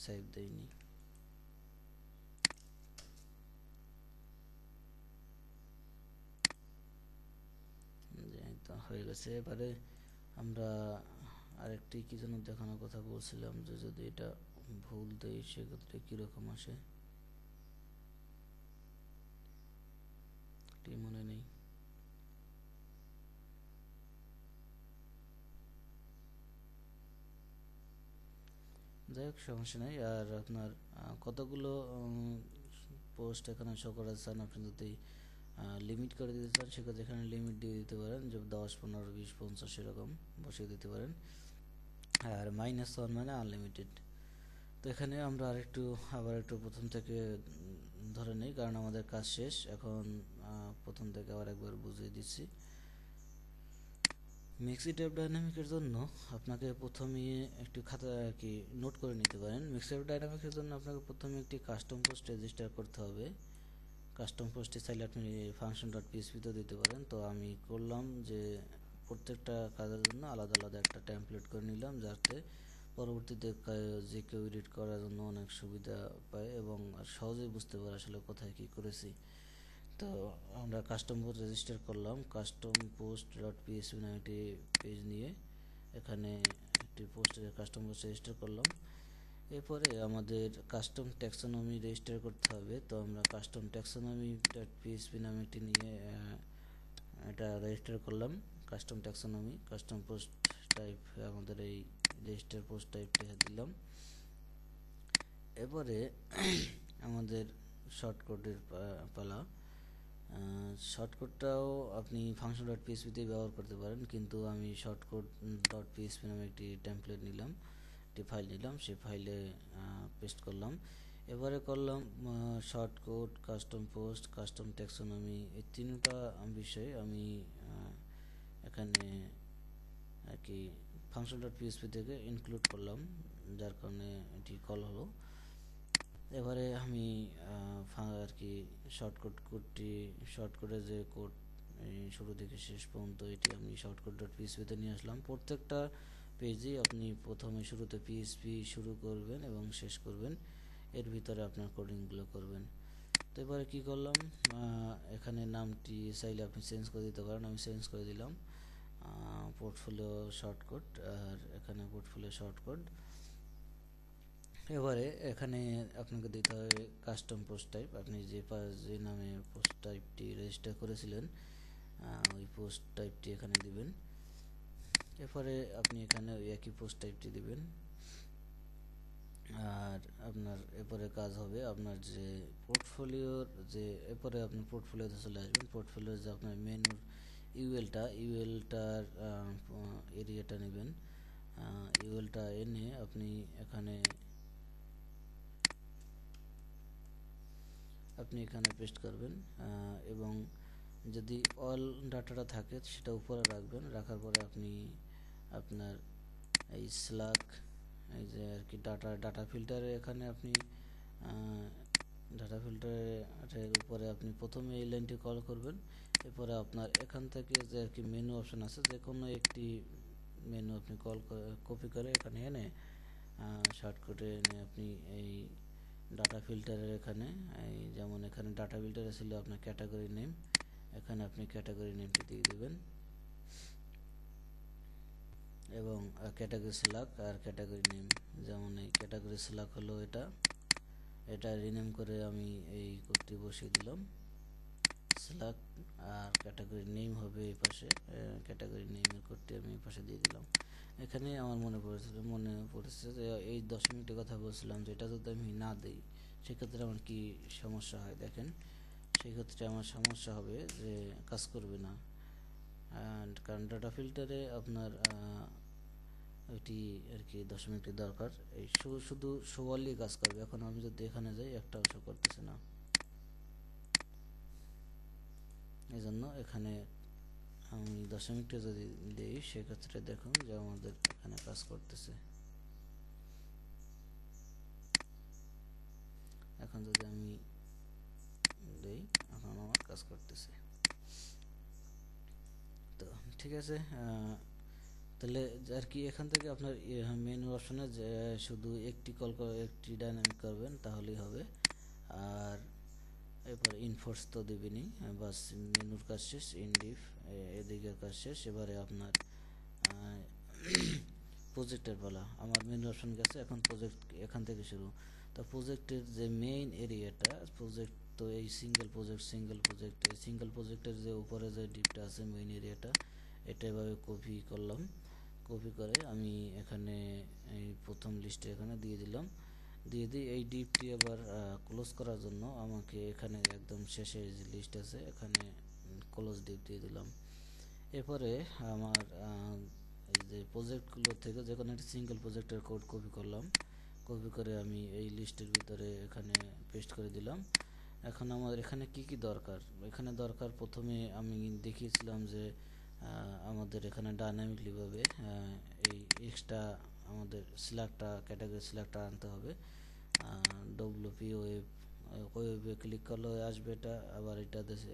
[SPEAKER 1] সেভ দেইনি। হয়ে গেছে। এবারে আমরা আরেকটি কি যেন দেখানোর কথা বলছিলাম, যে যদি এটা ভুল দেই সেক্ষেত্রে কীরকম আসে, মনে নেই। যাই হোক, সমস্যা নেই। আর আপনার কতগুলো পোস্ট এখানে শো করা চান, আপনি যদি লিমিট করে দিতে চান, সেক্ষেত্রে এখানে লিমিট দিয়ে দিতে পারেন, যে 10, 15, 20, 50 এরকম বসিয়ে দিতে পারেন। আর -1 মানে আনলিমিটেড। তো এখানে আমরা আবার একটু প্রথম থেকে ধরে নিই, কারণ আমাদের কাজ শেষ এখন। প্রথম থেকে আবার একবার বুঝিয়ে দিচ্ছি। মিক্সি ট্যাব ডাইনামিকের জন্য আপনাকে প্রথমে একটি খাতা আর কি নোট করে নিতে পারেন। মিক্সি ট্যাব ডাইনামিকের জন্য আপনাকে প্রথমে একটি কাস্টম পোস্ট রেজিস্টার করতে হবে। কাস্টম পোস্টে চাইলে আপনি function.php-তেও দিতে পারেন। তো আমি করলাম যে প্রত্যেকটা কাজের জন্য আলাদা আলাদা একটা টেমপ্লেট করে নিলাম, যাতে পরবর্তীতে যে কেউ এডিট করার জন্য অনেক সুবিধা পায় এবং সহজেই বুঝতে পারে আসলে কোথায় কী করেছি। তো আমরা কাস্টম পোস্ট রেজিস্টার করলাম, কাস্টম পোস্ট ডট পিএসপি নামে একটি পেজ নিয়ে এখানে একটি কাস্টম পোস্ট রেজিস্টার করলাম। এরপরে আমাদের কাস্টম ট্যাক্সোনমি রেজিস্টার করতে হবে। তো আমরা কাস্টম ট্যাক্সোনমি ডট পিএসপি নামে একটি নিয়ে এটা রেজিস্টার করলাম। Custom taxonomy custom post type আমাদের এই রেজিস্টার পোস্ট টাইপটা দিলাম। এরপরে আমাদের শর্টকাটের পালা। শর্টকাটটাও আপনি ফাংশন ডট পিএসপিতে ব্যবহার করতে পারেন, কিন্তু আমি শর্টকাট ডট পিএসপি নামে একটি টেমপ্লেট নিলাম, একটি ফাইল নিলাম, সেই ফাইলে পেস্ট করলাম। এবারে করলাম shortcut, custom post, custom taxonomy, এই তিনটা বিষয়ে আমি এখানে আর কি ফাংশন ডট পিএসপি থেকে ইনক্লুড করলাম, যার কারণে এটি কল হলো। এবারে আমি আর কি শর্টকাটের যে কোড শুরু থেকে শেষ পর্যন্ত এটি আমি শর্টকাট ডট পিএসপিতে নিয়ে আসলাম। প্রত্যেকটা পেজেই আপনি প্রথমে শুরুতে পিএসপি শুরু করবেন এবং শেষ করবেন, এর ভিতরে আপনার কোডিংগুলো করবেন। তো এবারে কী করলাম, এখানে নামটি চাইলে আপনি চেঞ্জ করে দিতে পারেন, আমি চেঞ্জ করে দিলাম পোর্টফোলিও শর্টকাট, আর এখানে পোর্টফোলিও শর্টকাট। এবারে এখানে আপনাকে দিতে হবে কাস্টম পোস্ট টাইপ, আপনি যে নামে পোস্ট টাইপটি রেজিস্টার করেছিলেন ওই পোস্ট টাইপটি এখানে দিবেন। এরপরে আপনি এখানে ওই একই পোস্ট টাইপটি দিবেন। আর আপনার এরপরে কাজ হবে আপনার যে পোর্টফোলিওর যে এরপরে আপনি পোর্টফোলিওতে চলে আসবেন। পোর্টফোলিওর যে আপনার মেনুর ইউএলটার এরিয়াটা নেবেন। ইউএলটা এনে আপনি এখানে পেস্ট করবেন, এবং যদি অল ডাটাটা থাকে সেটা উপরে রাখবেন। রাখার পরে আপনি আপনার এই স্ল্যাক এই যে আর কি ডাটা ফিল্টারে এখানে আপনি ডাটা ফিল্টারের উপরে আপনি প্রথমে এই লাইনটি কল করবেন। এরপরে আপনার এখান থেকে যে আর কি মেনু অপশন আছে, যে কোনো একটি মেনু আপনি কপি করে এখানে এনে শর্টকাটে এনে আপনি এই ডাটা ফিল্টারের এখানে যেমন এখানে ডাটা ফিল্টারে ছিল আপনার ক্যাটাগরি নেম, এখানে আপনি ক্যাটাগরি নেমটি দিয়ে দেবেন এবং ক্যাটাগরি স্ল্যাক আর ক্যাটাগরি নেম, যেমন এই ক্যাটাগরি স্ল্যাক হলো এটা, এটা রিনেম করে আমি এই কোডটি বসিয়ে দিলাম স্ল্যাক, আর ক্যাটাগরি নেম হবে এই পাশে, ক্যাটাগরি নেমের কোডটি আমি এই পাশে দিয়ে দিলাম। এখানে আমার মনে পড়েছে যে এই দশমিকটির কথা বলছিলাম, যে এটা যদি আমি না দিই সেক্ষেত্রে আমার কি সমস্যা হয় দেখেন। সেক্ষেত্রে আমার সমস্যা হবে যে কাজ করবে না, কারণ ডাটা ফিল্টারে আপনার ওইটি আর কি দশমিকটি দরকার, এই শুধু শোয়ালি কাজ করবে। এখন আমি যদি এখানে যাই একটাও শো করতেছে না, এই জন্য এখানে আমি দশমিকটা যদি দিই সেক্ষেত্রে দেখুন যে আমাদের এখানে কাজ করতেছে। এখন যদি আমি দেই এখন আমার কাজ করতেছে। তো ঠিক আছে, তাহলে আর কি এখান থেকে আপনার মেনু অপশনে শুধু একটি একটি ডাইনামিক করবেন তাহলেই হবে। আর এরপর ইনফোর্স তো দেবেনি, বাস মেনুর কাজ শেষ, ইনডিফ এদিকের কাজ শেষ। এবারে আপনার প্রজেক্টের পালা। আমার মেনু অপশন গেছে, এখন প্রজেক্ট এখান থেকে শুরু। তো প্রজেক্টের যে মেইন এরিয়াটা, প্রজেক্ট তো এই সিঙ্গেল প্রজেক্ট এই সিঙ্গেল প্রজেক্টের যে উপরে যে ডিপটা আছে মেইন এরিয়াটা, এটা এভাবে কপি করলাম। কপি করে আমি এখানে এই প্রথম লিস্টে এখানে দিয়ে দিলাম। দিয়ে দিই এই ডিপটি আবার ক্লোজ করার জন্য আমাকে এখানে একদম শেষে যে লিস্ট আছে এখানে ক্লোজ ডিপ দিয়ে দিলাম। এরপরে আমার এই যে প্রজেক্টগুলো থেকে যে কোনো একটা সিঙ্গেল প্রজেক্টের কোড কপি করলাম, কপি করে আমি এই লিস্টের ভিতরে এখানে পেস্ট করে দিলাম। এখন আমার এখানে কি কি দরকার, এখানে দরকার প্রথমে আমি দেখিয়েছিলাম যে আমাদের এখানে ডাইনামিকলি ভাবে এই এক্সট্রা আমাদের সিলেক্টটা ক্যাটাগরি সিলেক্টটা আনতে হবে। ডব্লিউপি ওয়েবে ক্লিক করলে আসবে এটা, আবার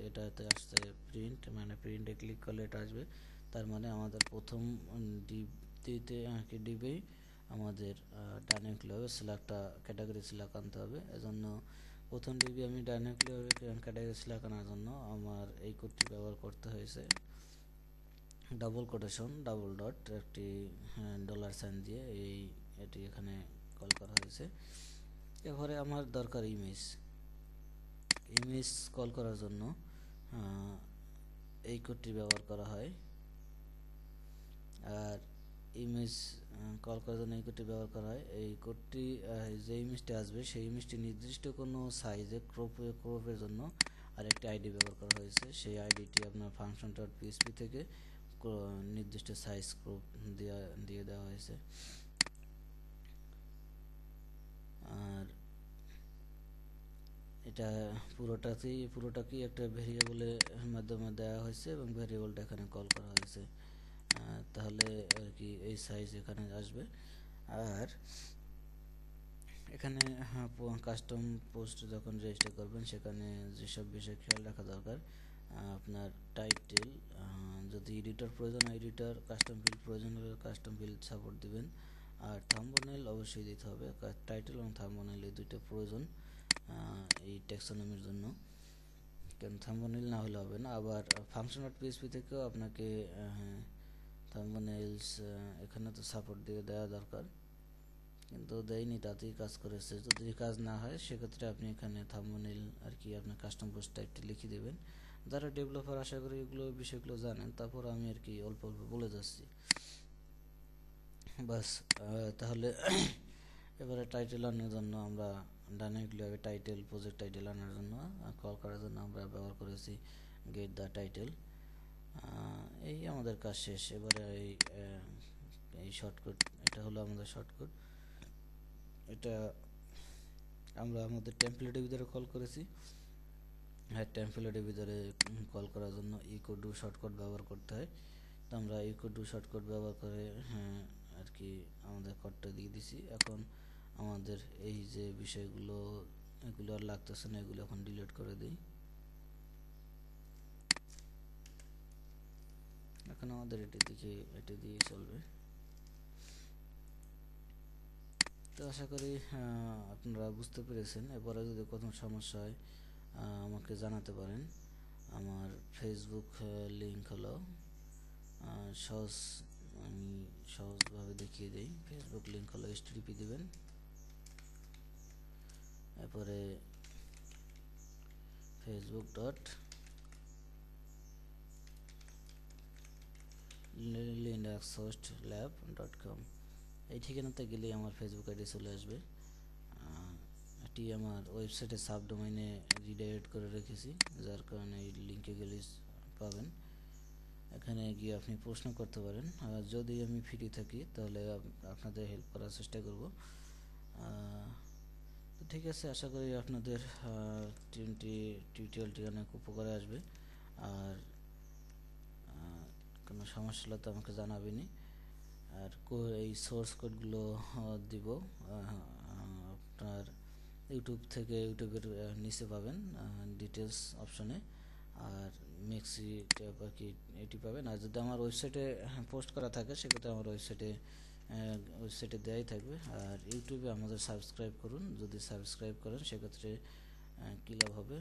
[SPEAKER 1] এটাতে আসছে প্রিন্ট, মানে প্রিন্টে ক্লিক করলে এটা আসবে। তার মানে আমাদের প্রথম ডিপতে ডিবেই আমাদের ডাইনামিকলিভাবে সিলেক্টটা ক্যাটাগরি সিলেক্ট আনতে হবে। এজন্য প্রথম ডিবি আমি ডাইনামিকলিভাবে ক্যাটাগরি সিলেক্ট আনার জন্য আমার এই কোডটি ব্যবহার করতে হয়েছে, ডাবল কোটেশন ডাবল ডট একটি ডলার সাইন দিয়ে এটি এখানে কল করা হয়েছে। এরপরে আমার দরকার ইমেজ কল করার জন্য এই কোডটি ব্যবহার করা হয়। আর ইমেজ কল করার জন্য এই কোডটি ব্যবহার করা হয়। এই কোডটি যে ইমেজটি আসবে সেই ইমেজটি নির্দিষ্ট কোনো সাইজে ক্রপের জন্য আরেকটি আইডি ব্যবহার করা হয়েছে। সেই আইডিটি আপনার ফাংশন ডট পিএসপি থেকে নির্দিষ্ট সাইজ ক্রপ দিয়ে দেওয়া হয়েছে। আর এটা পুরোটাকেই একটা ভেরিয়েবলের মাধ্যমে দেওয়া হয়েছে এবং ভেরিয়েবলটা এখানে কল করা হয়েছে। তাহলে আর কি এই সাইজ এখানে আসবে। আর এখানে কাস্টম পোস্ট যখন রেজিস্টার করবেন সেখানে যেসব বিষয় খেয়াল রাখা দরকার, আপনার টাইটেল, যদি এডিটর প্রয়োজন হয় এডিটর, কাস্টম ফিল্ড প্রয়োজন হলে কাস্টম ফিল্ড সাপোর্ট দিবেন। আর থাম্বনেল অবশ্যই দিতে হবে, টাইটেল এবং থাম্বনেল এই দুইটা প্রয়োজন এই ট্যাক্সোনমির জন্য, কারণ থাম্বনেল না হলে হবে না। আবার ফাংশন ডট পিএসপি থেকেও আপনাকে থাম্বনেলস এখানে তো সাপোর্ট দিয়ে দেওয়া দরকার, কিন্তু দেয়নি, তাতেই কাজ করেছে। যদি কাজ না হয় সেক্ষেত্রে আপনি এখানে থাম্বনেল আর কি আপনার কাস্টম পোস্ট টাইপটি লিখে দেবেন। যারা ডেভেলপার আশা করি এগুলো বিষয়গুলো জানেন, তারপর আমি আর কি অল্প অল্প বলে যাচ্ছি বাস। তাহলে এবারে টাইটেল আনার জন্য আমরা ডাইনামিকলিভাবে টাইটেল প্রজেক্ট টাইটেল আনার জন্য কল করার জন্য আমরা ব্যবহার করেছি গেট দ্য টাইটেল। এই আমাদের কাজ শেষ। এবারে এই শর্টকাট, এটা হলো আমাদের শর্টকাট। এটা আমরা আমাদের টেমপ্লেটের ভিতরে কল করেছি। হ্যাঁ, টেমপ্লেটের ভিতরে কল করার জন্য ইকো ডু শর্টকাট ব্যবহার করতে হয়। তো আমরা ইকো ডু শর্টকাট ব্যবহার করে আর কি আমাদের কোডটা দিয়ে দিছি। এখন আমাদের এই যে বিষয়গুলো এগুলো আর লাগতেছে না, এগুলো এখন ডিলিট করে দিই। এখন আমাদের এটি দিয়ে চলবে। তো আশা করি আপনারা বুঝতে পেরেছেন। এরপরে যদি কোনো সমস্যা হয় আমাকে জানাতে পারেন। আমার ফেসবুক লিঙ্ক হলো আমি সহজভাবে দেখিয়ে দিই। ফেসবুক লিঙ্ক হলো HTTP দিবেন এরপরে ফেসবুক ডট linuxhostlab.com এই ঠিকানাতে গেলে আমার ফেসবুক আইডি চলে আসবে। এটি আমার ওয়েবসাইটের সাবডোমেইনে রিডাইরেক্ট করে রেখেছি, যার কারণে এই লিঙ্কে গেলে পাবেন। এখানে গিয়ে আপনি প্রশ্ন করতে পারেন, আর যদি আমি ফ্রি থাকি তাহলে আপনাদের হেল্প করার চেষ্টা করব। তো ঠিক আছে, আশা করি আপনাদের টিউটোরিয়ালটি অনেক উপকারে আসবে। আর কোনো সমস্যা হলে তো আমাকে জানাবেনই। আর এই সোর্স কোডগুলো দিব আপনার ইউটিউবের নিচে পাবেন ডিটেলস অপশনে, আর মেক্সি ট্যাব আর কি এটি পাবেন। আর যদি আমার ওয়েবসাইটে পোস্ট করা থাকে সেক্ষেত্রে আমার ওয়েবসাইটে দেওয়াই থাকবে। আর ইউটিউবে আমাদের সাবস্ক্রাইব করুন, যদি সাবস্ক্রাইব করেন সেক্ষেত্রে কী লাভ হবে।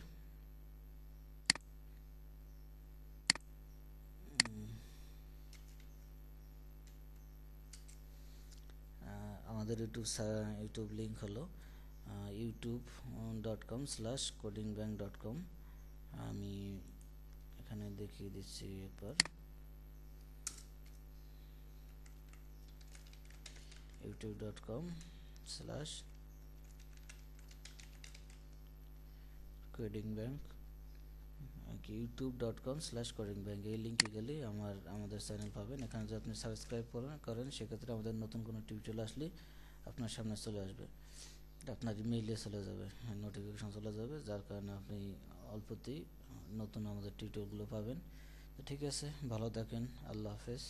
[SPEAKER 1] আমাদের ইউটিউব লিঙ্ক হলো youtube.com/codingbank.com। আমি এখানে দেখিয়ে দিচ্ছি একবার, youtube.com/codingbank, youtube.com/codingbank এই লিঙ্কে গেলে আমাদের চ্যানেল পাবেন। এখানে যদি আপনি সাবস্ক্রাইব করেন সেক্ষেত্রে আমাদের নতুন কোনো টিউটোরিয়াল আসলে আপনার সামনে চলে আসবে, আপনার ইমেইলে চলে যাবে, নোটিফিকেশন চলে যাবে, যার কারণে আপনি অল্পতেই নতুন আমাদের টিউটোরিয়ালগুলো পাবেন। তো ঠিক আছে, ভালো থাকেন, আল্লাহ হাফেজ।